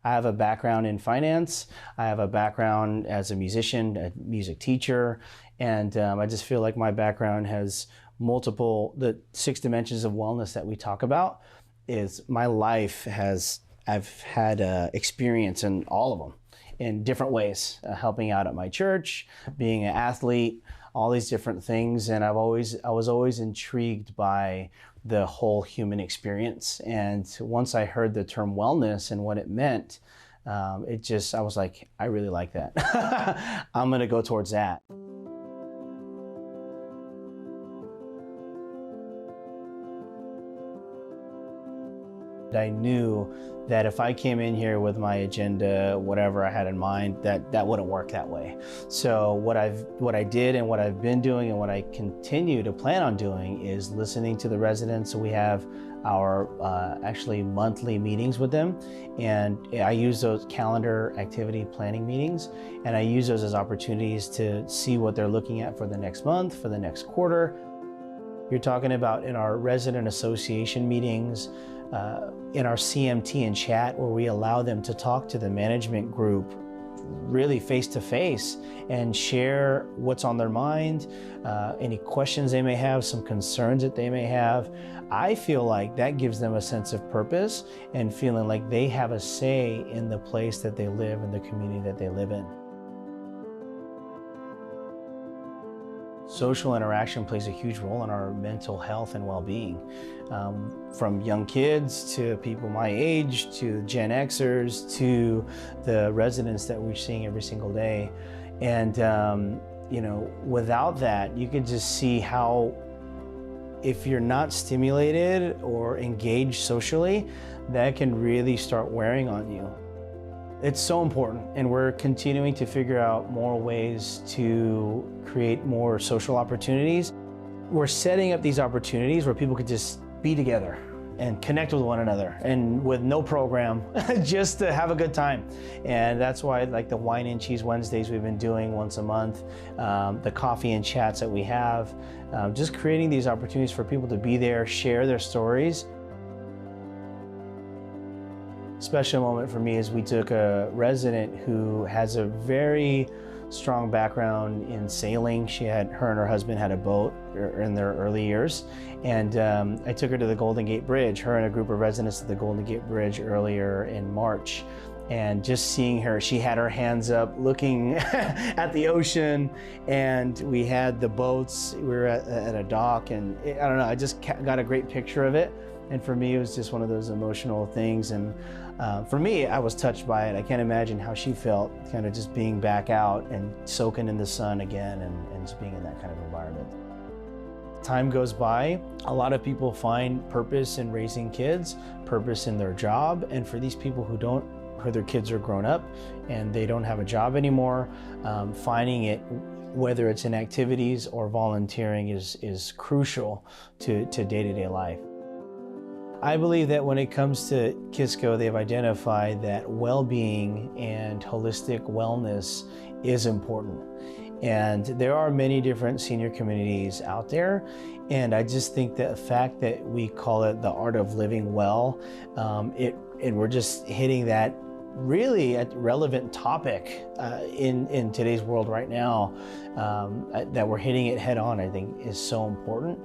I have a background in finance. I have a background as a musician, a music teacher, and I just feel like my background has the 6 dimensions of wellness that we talk about. Is my life I've had experience in all of them in different ways, helping out at my church, being an athlete, all these different things. And I was always intrigued by the whole human experience. And once I heard the term wellness and what it meant, I was like, I really like that. I'm gonna go towards that. I knew that if I came in here with my agenda, whatever I had in mind, that wouldn't work that way. So what I did and what I've been doing and what I continue to plan on doing is listening to the residents. So we have our actually monthly meetings with them, and I use those calendar activity planning meetings, and I use those as opportunities to see what they're looking at for the next month, for the next quarter. You're talking about in our resident association meetings, in our CMT and chat, where we allow them to talk to the management group really face to face and share what's on their mind, any questions they may have, some concerns that they may have. I feel like that gives them a sense of purpose and feeling like they have a say in the place that they live and the community that they live in. Social interaction plays a huge role in our mental health and well-being. From young kids to people my age, to Gen Xers, to the residents that we're seeing every single day. And without that, you could just see how if you're not stimulated or engaged socially, that can really start wearing on you. It's so important, and we're continuing to figure out more ways to create more social opportunities. We're setting up these opportunities where people could just be together and connect with one another, and with no program, just to have a good time. And that's why, like the Wine and Cheese Wednesdays we've been doing once a month, the coffee and chats that we have, just creating these opportunities for people to be there, share their stories. Special moment for me is we took a resident who has a very strong background in sailing. Her and her husband had a boat in their early years, and I took her to the Golden Gate Bridge, her and a group of residents at the Golden Gate Bridge earlier in March. And just seeing her, she had her hands up looking at the ocean, and we had the boats, we were at a dock, and I don't know, I just got a great picture of it. And for me, it was just one of those emotional things. And for me, I was touched by it. I can't imagine how she felt, kind of just being back out and soaking in the sun again, and just being in that kind of environment. Time goes by, a lot of people find purpose in raising kids, purpose in their job. And for these people who their kids are grown up and they don't have a job anymore, finding it, whether it's in activities or volunteering, is crucial to day-to-day life. I believe that when it comes to Kisco, they've identified that well-being and holistic wellness is important. And there are many different senior communities out there. And I just think that the fact that we call it the art of living well, and we're just hitting that really a relevant topic in today's world right now, that we're hitting it head on, I think is so important.